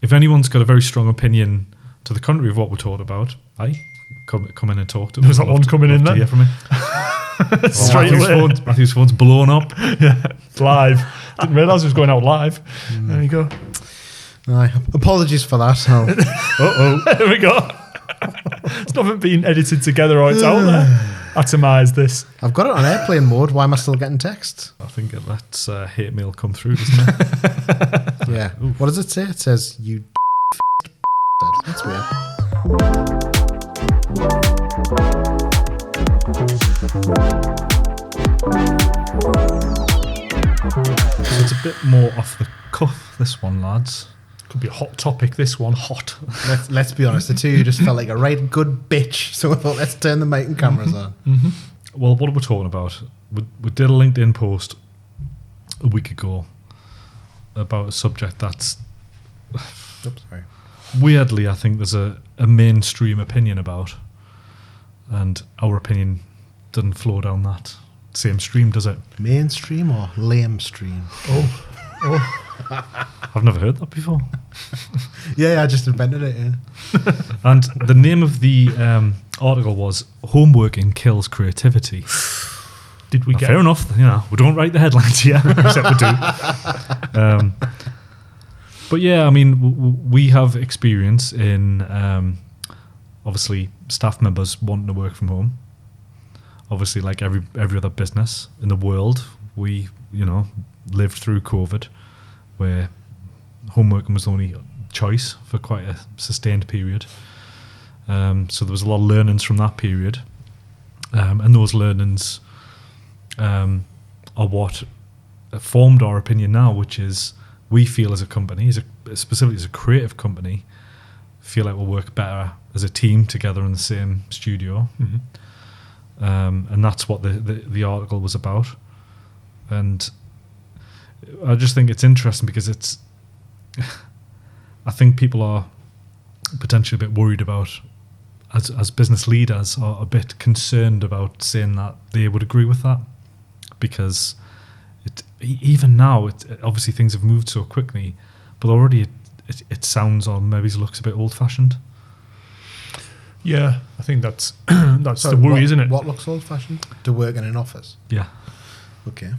if anyone's got a very strong opinion to the contrary of what we're talking about, come in and talk to us. There's that one coming in there. Hear from me. Straight away. Matthew's phone's blown up. Yeah, it's live. Didn't realise it was going out live. There you go. Aye. Apologies for that. There we go. It's not been edited together or it's out there. Atomise this. I've got it on airplane mode. Why am I still getting texts? I think it lets hate mail come through, doesn't it? Yeah. Ooh. What does it say? It says, you That's weird. So it's a bit more off the cuff, this one, lads. Could be a hot topic, this one. Hot. Let's be honest, the two of you just felt like a right good bitch, so I thought, let's turn the mic and cameras on. Mm-hmm. Well, what are we talking about? We did a LinkedIn post a week ago about a subject that's... Oops, sorry. Weirdly, I think there's a mainstream opinion about, and our opinion doesn't flow down that same stream, does it? Mainstream or lame stream? Oh. I've never heard that before. Yeah, I just invented it, yeah. And the name of the article was Homeworking Kills Creativity. Did we get... Fair enough, we don't write the headlines here, except we do. But yeah, I mean, we have experience in, obviously, staff members wanting to work from home. Obviously, like every other business in the world, we, lived through COVID, where homeworking was the only choice for quite a sustained period. So there was a lot of learnings from that period. And those learnings are what formed our opinion now, which is we feel as a company, specifically as a creative company, feel like we'll work better as a team together in the same studio. Mm-hmm. And that's what the article was about. And I just think it's interesting because I think people are potentially a bit worried about, as business leaders, are a bit concerned about saying that they would agree with that, because even now, obviously things have moved so quickly, but already it sounds or maybe looks a bit old-fashioned. Yeah, I think that's the worry, isn't it? What looks old-fashioned? To work in an office? Yeah. Okay.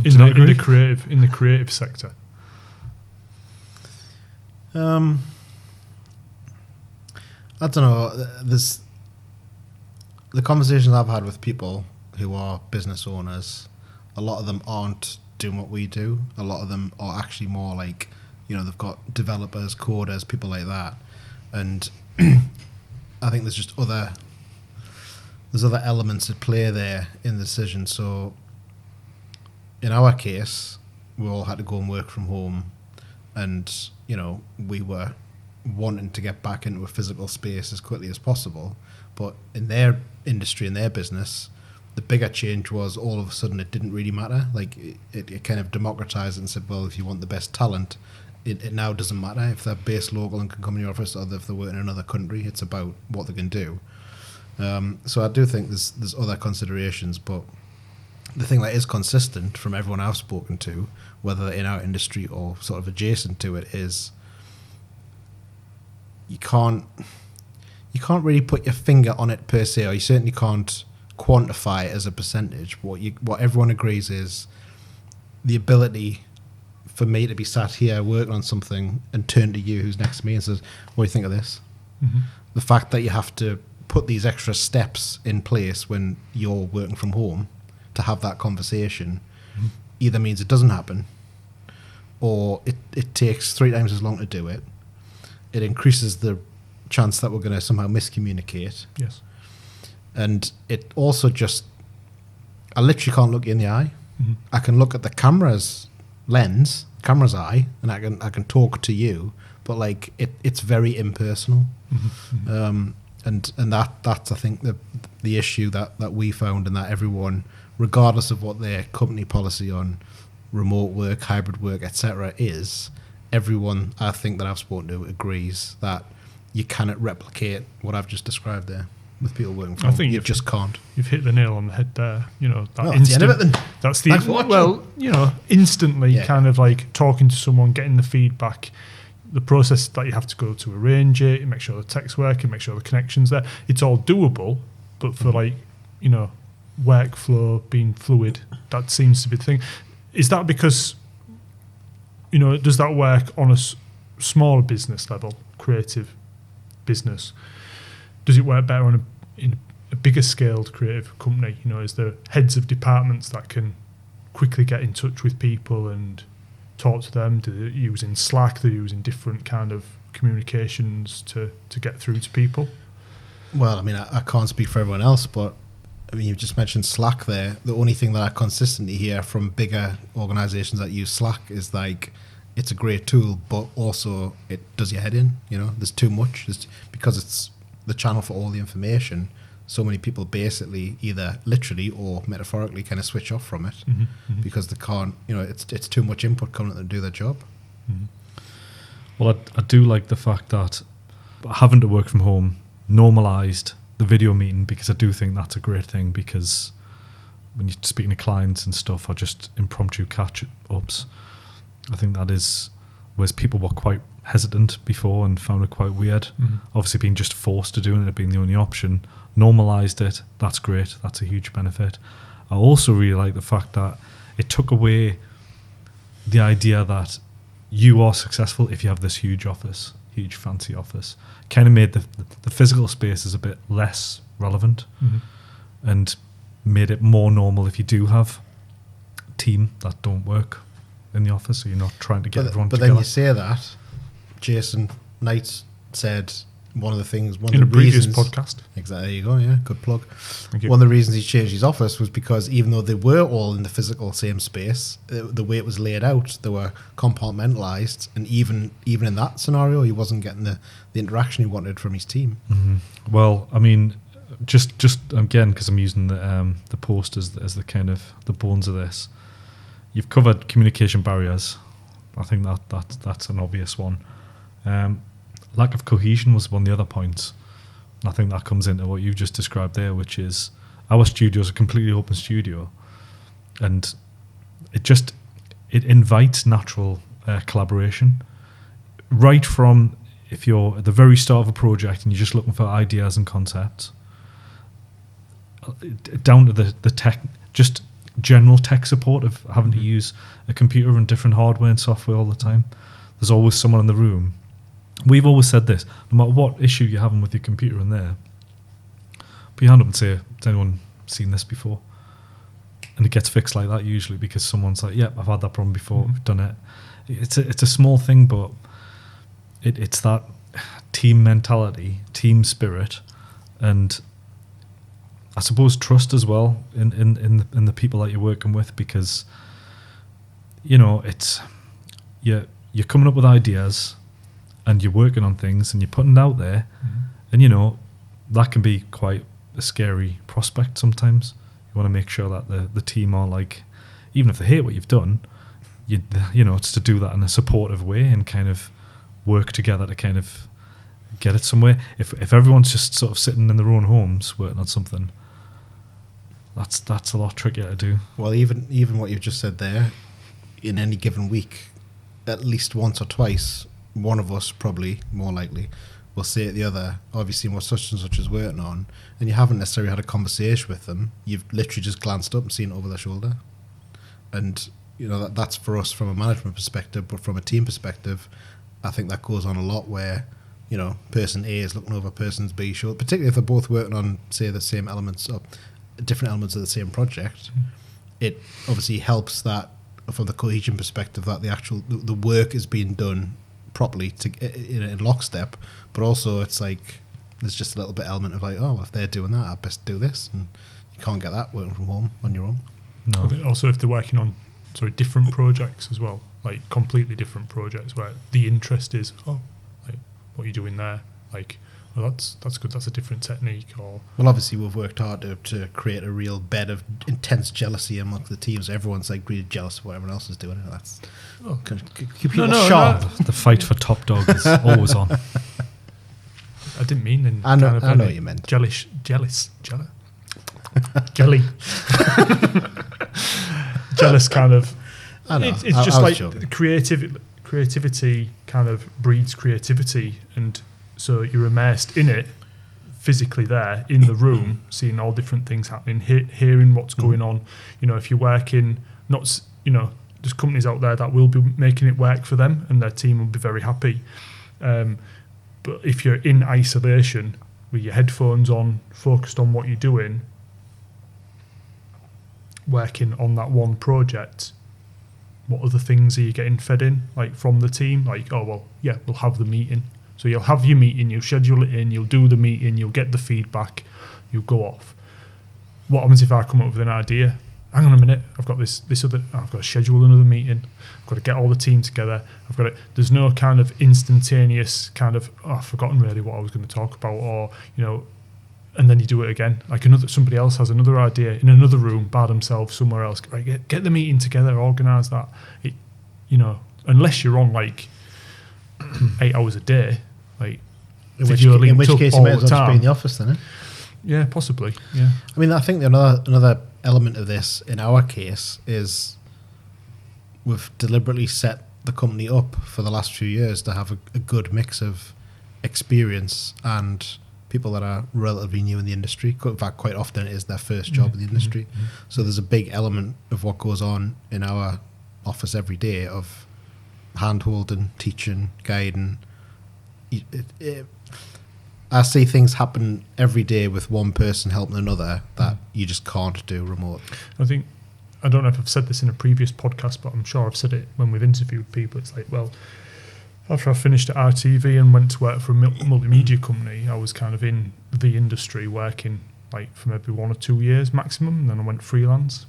In the creative sector. I don't know. There's the conversations I've had with people who are business owners. A lot of them aren't doing what we do. A lot of them are actually more like, they've got developers, coders, people like that. And I think there's just other elements at play there in the decision. So in our case, we all had to go and work from home, and we were wanting to get back into a physical space as quickly as possible. But in their industry, in their business, the bigger change was all of a sudden it didn't really matter. Like it kind of democratized and said, well, if you want the best talent, it now doesn't matter if they're based local and can come in your office, or if they work in another country. It's about what they can do. So I do think there's other considerations, but the thing that is consistent from everyone I've spoken to, whether in our industry or sort of adjacent to it, is you can't really put your finger on it per se, or you certainly can't quantify it as a percentage. What everyone agrees is the ability for me to be sat here working on something and turn to you who's next to me and says, what do you think of this? Mm-hmm. The fact that you have to put these extra steps in place when you're working from home to have that conversation either means it doesn't happen, or it takes 3 times as long to do it. It increases the chance that we're going to somehow miscommunicate. Yes. And it also I literally can't look you in the eye. Mm-hmm. I can look at the camera's eye, and I can talk to you, but like it's very impersonal. Mm-hmm. And that's I think the issue that we found, and that everyone, regardless of what their company policy on remote work, hybrid work, etc. is, everyone I think that I've spoken to agrees that you cannot replicate what I've just described there with people working from home. I think you just can't. You've hit the nail on the head there. That's the end of it then. That's the instantly kind of like talking to someone, getting the feedback, the process that you have to go to arrange it, you make sure the tech's working, make sure the connection's there. It's all doable, but for like, you know, workflow being fluid, that seems to be the thing. Is that because, you know, does that work on a smaller business level, creative business? Does it work better on in a bigger scaled creative company? You know, is there heads of departments that can quickly get in touch with people and talk to them? Do they using Slack? They're using different kind of communications to get through to people? Well, I mean, I can't speak for everyone else, but I mean, you've just mentioned Slack there. The only thing that I consistently hear from bigger organizations that use Slack is like, it's a great tool, but also it does your head in. You know, there's too much. Because it's the channel for all the information, so many people basically either literally or metaphorically kind of switch off from it because they can't, you know, it's too much input coming at them to do their job. Well, I do like the fact that having to work from home normalised the video meeting, because I do think that's a great thing, because when you're speaking to clients and stuff, or just impromptu catch-ups, I think that is, whereas people were quite hesitant before and found it quite weird. Obviously being just forced to do it being the only option, normalised it. That's great. That's a huge benefit. I also really like the fact that it took away the idea that you are successful if you have this huge office, huge fancy office. Kind of made the physical spaces a bit less relevant and made it more normal if you do have a team that don't work in the office, so you're not trying to get everyone together. But then you say that, Jason Knight said one of the things, in a previous podcast. Exactly, there you go, yeah, good plug. Thank you. One of the reasons he changed his office was because even though they were all in the physical same space, the way it was laid out, they were compartmentalised, and even in that scenario, he wasn't getting the interaction he wanted from his team. Well, I mean, just again, because I'm using the post as the kind of the bones of this. You've covered communication barriers. I think that's an obvious one. Lack of cohesion was one of the other points. And I think that comes into what you've just described there, which is our studio is a completely open studio, and it invites natural collaboration. Right from if you're at the very start of a project and you're just looking for ideas and concepts, down to the tech, just general tech support of having to use a computer and different hardware and software all the time. There's always someone in the room. We've always said this, no matter what issue you're having with your computer in there, put your hand up and say, has anyone seen this before? And it gets fixed like that usually, because someone's like, yep, I've had that problem before, we've done it. It's a small thing, but it's that team mentality, team spirit, and I suppose trust as well in the people that you're working with, because you know it's you're coming up with ideas and you're working on things and you're putting it out there, and you know that can be quite a scary prospect sometimes. You want to make sure that the team are like, even if they hate what you've done, you know it's to do that in a supportive way and kind of work together to kind of get it somewhere. If everyone's just sort of sitting in their own homes working on something, that's a lot trickier to do. Well, even what you've just said there, in any given week, at least once or twice, one of us, probably more likely, will say to the other, "Oh, have you seen what such and such is working on?" And you haven't necessarily had a conversation with them. You've literally just glanced up and seen it over their shoulder. And you know that's for us from a management perspective, but from a team perspective, I think that goes on a lot where, you know, person A is looking over person B's shoulder, particularly if they're both working on, say, the same elements or different elements of the same project. It obviously helps that from the cohesion perspective, that the work is being done properly in lockstep, but also it's like there's just a little bit element of like, oh, if they're doing that, I best do this, and you can't get that working from home on your own. No. Also, if they're working on different projects as well, like completely different projects where the interest is, oh, like what are you doing there? Like, well, that's good. That's a different technique. Or well, obviously we've worked hard to create a real bed of intense jealousy amongst the teams. Everyone's like really jealous of what everyone else is doing. That's keep people sharp. The fight for top dog is always on. I didn't mean in I know what you meant. Jealous. Jelly. Jealous kind of. I know. It's just like joking. creative creativity kind of breeds creativity, and so you're immersed in it, physically there in the room, seeing all different things happening, hearing what's going on. You know, if you're working, there's companies out there that will be making it work for them, and their team will be very happy. But if you're in isolation with your headphones on, focused on what you're doing, working on that one project, what other things are you getting fed in, like from the team? Like, oh, well, yeah, we'll have the meeting. So you'll have your meeting, you'll schedule it in, you'll do the meeting, you'll get the feedback, you'll go off. What happens if I come up with an idea? Hang on a minute, I've got I've got to schedule another meeting, I've got to get all the team together, there's no kind of instantaneous kind of, I've forgotten really what I was going to talk about, or, and then you do it again. Like somebody else has another idea in another room by themselves somewhere else. Right, get the meeting together, organise that. Unless you're on like 8 hours a day, like in which case you might as well just be in the office then, eh? Yeah, possibly. Yeah. I mean, I think another element of this in our case is we've deliberately set the company up for the last few years to have a good mix of experience and people that are relatively new in the industry. In fact, quite often it is their first job in the industry. So there's a big element of what goes on in our office every day of hand-holding, teaching, guiding. I see things happen every day with one person helping another that you just can't do remote. I don't know if I've said this in a previous podcast, but I'm sure I've said it when we've interviewed people. It's like, well, after I finished at RTV and went to work for a multimedia company, I was kind of in the industry working like for maybe 1 or 2 years maximum, and then I went freelance.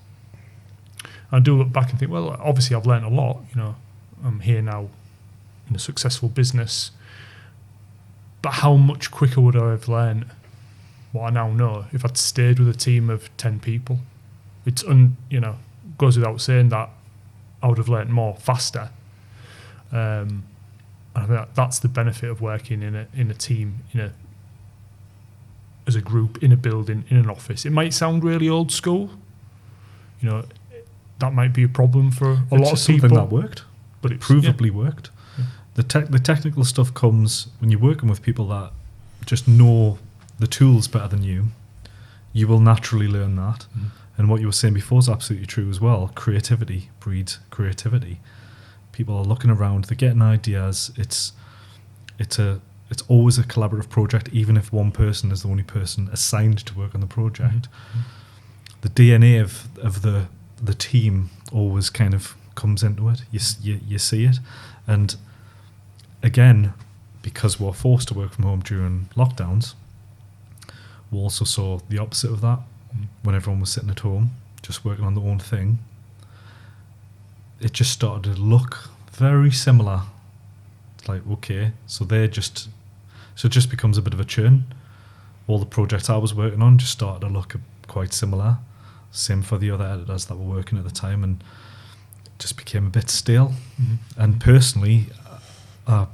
I do look back and think, well, obviously I've learned a lot. I'm here now in a successful business, but how much quicker would I have learned what I now know if I'd stayed with a team of 10 people? It's goes without saying that I would have learned more faster. And I think that's the benefit of working in a team, as a group, in a building, in an office. It might sound really old school. That might be a problem for a lot of people. Something that worked, but it provably worked. Yeah. The technical stuff comes when you're working with people that just know the tools better than you. You will naturally learn that. And what you were saying before is absolutely true as well. Creativity breeds creativity. People are looking around, they're getting ideas. It's always a collaborative project, even if one person is the only person assigned to work on the project. The DNA of the team always kind of comes into it. You see it. And again, because we're forced to work from home during lockdowns, we also saw the opposite of that. When everyone was sitting at home, just working on their own thing, it just started to look very similar. It's like, okay, so it just becomes a bit of a churn. All the projects I was working on just started to look quite similar. Same for the other editors that were working at the time, and it just became a bit stale. And personally, I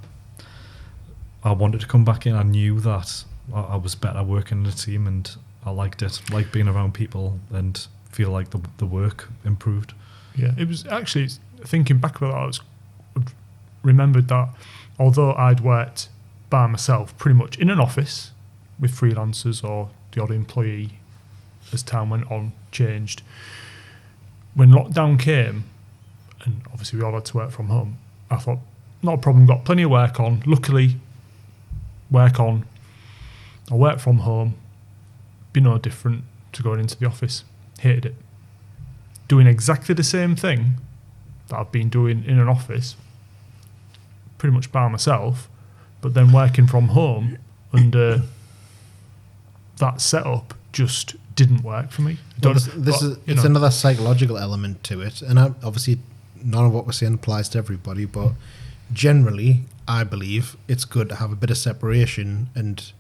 wanted to come back in. I knew that I was better working in a team, and I liked it, like being around people and feel like the work improved. Yeah, it was actually, thinking back about that, I remembered that although I'd worked by myself pretty much in an office with freelancers or the odd employee, as time went on, changed. When lockdown came, and obviously we all had to work from home, I thought, not a problem, got plenty of work on. Luckily, I work from home, be no different to going into the office. Hated it. Doing exactly the same thing that I've been doing in an office, pretty much by myself, but then working from home under that setup just didn't work for me. It's another psychological element to it, and obviously none of what we're saying applies to everybody, but generally I believe it's good to have a bit of separation and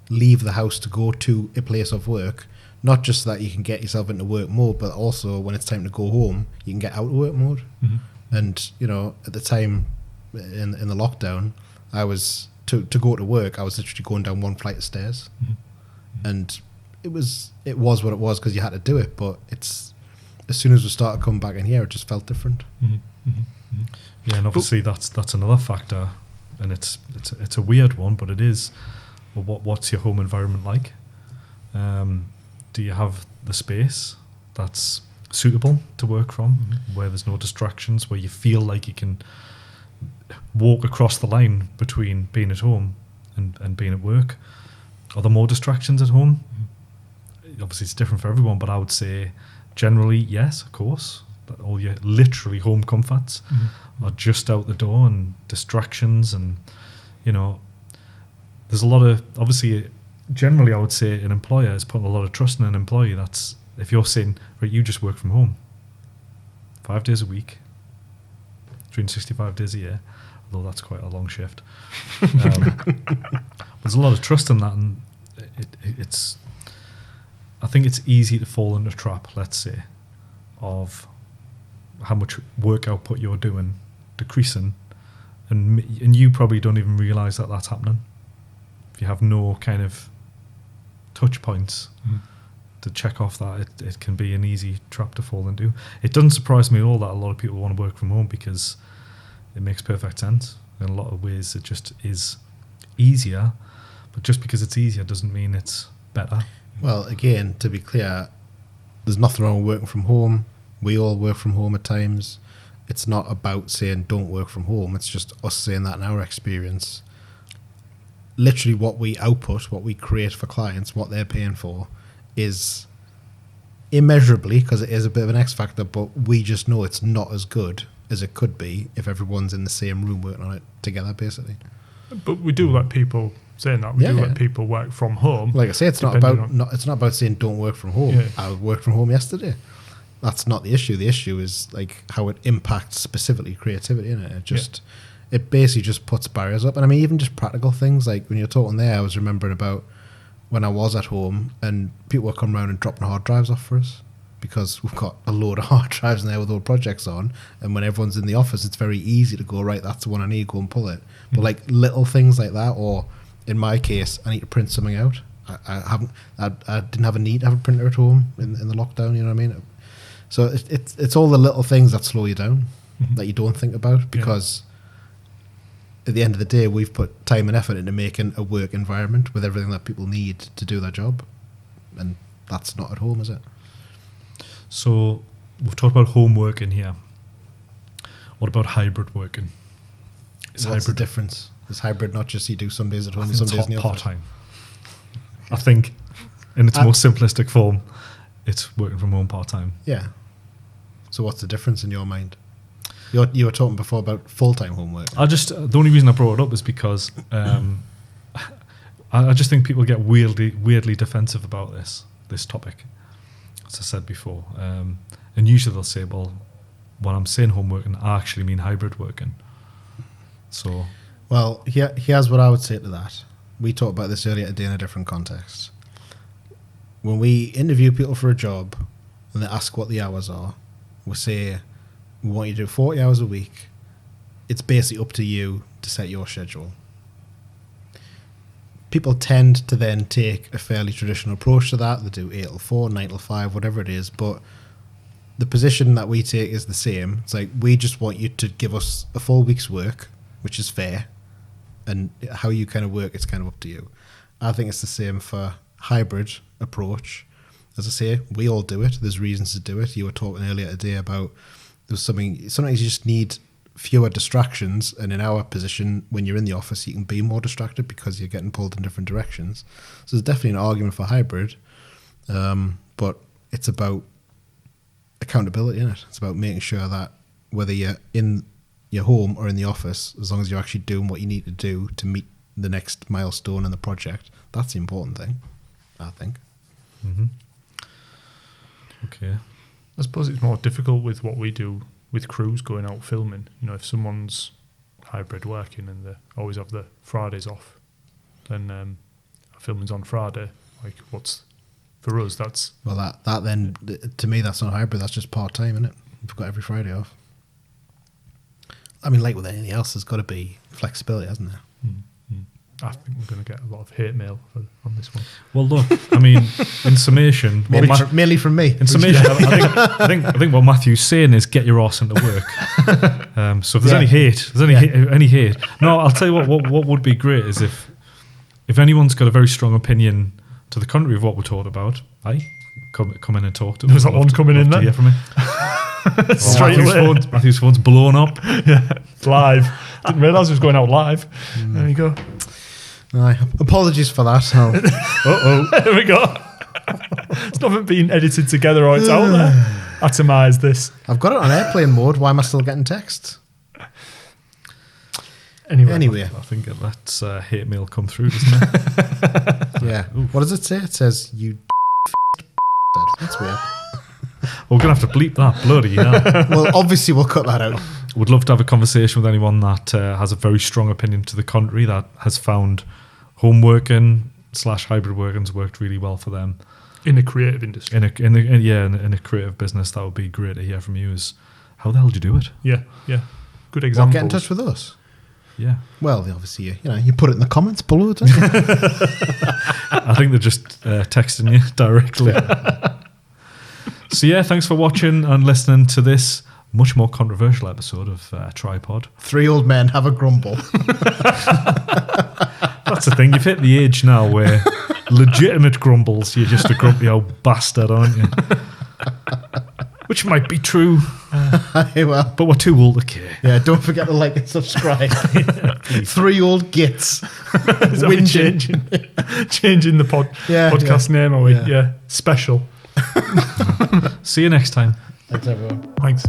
leave the house to go to a place of work, not just so that you can get yourself into work mode, but also when it's time to go home, you can get out of work mode. And at the time in the lockdown, I was to go to work, I was literally going down one flight of stairs, and it was what it was because you had to do it. But as soon as we started coming back in here, it just felt different. Yeah, and obviously that's another factor, and it's a weird one, but it is. Well, what's your home environment like? Do you have the space that's suitable to work from, where there's no distractions, where you feel like you can walk across the line between being at home and being at work? Are there more distractions at home? Obviously, it's different for everyone, but I would say generally, yes, of course. That all your literally home comforts are just out the door, and distractions, and there's a lot of, obviously, generally I would say an employer is putting a lot of trust in an employee. That's, if you're saying, right, you just work from home 5 days a week, 365 days a year, although that's quite a long shift. There's a lot of trust in that, and it's, I think it's easy to fall into a trap, let's say, of how much work output you're doing decreasing, and you probably don't even realise that that's happening. If you have no kind of touch points to check off that, it can be an easy trap to fall into. It doesn't surprise me at all that a lot of people want to work from home, because it makes perfect sense. In a lot of ways, it just is easier, but just because it's easier doesn't mean it's better. Well, again, to be clear, there's nothing wrong with working from home. We all work from home at times. It's not about saying don't work from home. It's just us saying that in our experience. Literally what we output, what we create for clients, what they're paying for, is immeasurably, because it is a bit of an X factor, but we just know it's not as good as it could be if everyone's in the same room working on it together, basically. But we do let people, saying that, we do let people work from home. Like I say, it's not about saying don't work from home. Yeah. I worked from home yesterday. That's not the issue. The issue is like how it impacts specifically creativity, innit? It basically just puts barriers up. And I mean, even just practical things, like when you're talking there, I was remembering about when I was at home and people would come around and dropping hard drives off for us, because we've got a load of hard drives in there with all projects on, and when everyone's in the office, it's very easy to go, right, that's the one I need, go and pull it. But like little things like that, or in my case, I need to print something out. I didn't have a need to have a printer at home in the lockdown, you know what I mean? So it's all the little things that slow you down, that you don't think about, because at the end of the day, we've put time and effort into making a work environment with everything that people need to do their job, and that's not at home, is it? So we've talked about home working here. What about hybrid working? What's the difference? Is hybrid not just you do some days at home and some days in the office? Part-time. I think in its most simplistic form, it's working from home part-time. Yeah. So what's the difference in your mind? You were talking before about full-time homework. The only reason I brought it up is because I just think people get weirdly defensive about this topic, as I said before. And usually they'll say, well, when I'm saying home working, I actually mean hybrid working. So, well, here's what I would say to that. We talked about this earlier today in a different context. When we interview people for a job and they ask what the hours are, we say, we want you to do 40 hours a week. It's basically up to you to set your schedule. People tend to then take a fairly traditional approach to that. They do 8 till 4, 9 till 5, whatever it is. But the position that we take is the same. It's like, we just want you to give us a full week's work, which is fair. And how you kind of work, it's kind of up to you. I think it's the same for hybrid approach. As I say, we all do it. There's reasons to do it. You were talking earlier today about sometimes you just need fewer distractions, and in our position, when you're in the office, you can be more distracted because you're getting pulled in different directions. So there's definitely an argument for hybrid, but it's about accountability, isn't it? It's about making sure that whether you're in your home or in the office, as long as you're actually doing what you need to do to meet the next milestone in the project, that's the important thing, I think. Mm-hmm. Okay. I suppose it's more difficult with what we do with crews going out filming. You know, if someone's hybrid working and they always have the Fridays off, then filming's on Friday. Like, what's for us? That's that then to me that's not hybrid. That's just part time, isn't it? We've got every Friday off. I mean, like with anything else, there's got to be flexibility, hasn't there? Mm-hmm. I think we're going to get a lot of hate mail on this one. Well, look, I mean, in summation, Mainly from me. in summation, I think what Matthew's saying is get your arse into work. So if there's any hate, any hate. No, I'll tell you what would be great is if anyone's got a very strong opinion to the contrary of what we're talking about, come in and talk to us. There's that one coming in there. Hear from me. Straight away. Matthew's phone's blown up. Yeah, live. Didn't realise it was going out live. There you go. Aye, apologies for that. There we go. It's not been edited together or it's out there. Atomise this. I've got it on airplane mode. Why am I still getting texts? Anyway. I think it lets hate mail come through, doesn't it? Yeah. Oof. What does it say? It says you. That's weird. We're going to have to bleep that, bloody hell. Well, obviously we'll cut that out. Would love to have a conversation with anyone that has a very strong opinion to the contrary, that has found home working / hybrid working's worked really well for them. In the creative industry. In a creative business. That would be great to hear from you. Is how the hell do you do it? Yeah. Good Well, example. get in touch with us. Yeah. Well, obviously, you put it in the comments below, don't you? I think they're just texting you directly. So yeah, thanks for watching and listening to this much more controversial episode of TriPOD. 3 old men have a grumble. That's the thing, you've hit the age now where legitimate grumbles, you're just a grumpy old bastard, aren't you? Which might be true, Well, but we're too old to care. yeah, don't forget to like and subscribe. 3 old gits. Is that changing the podcast name, are we? Yeah. Special. See you next time. Thanks, everyone. Thanks.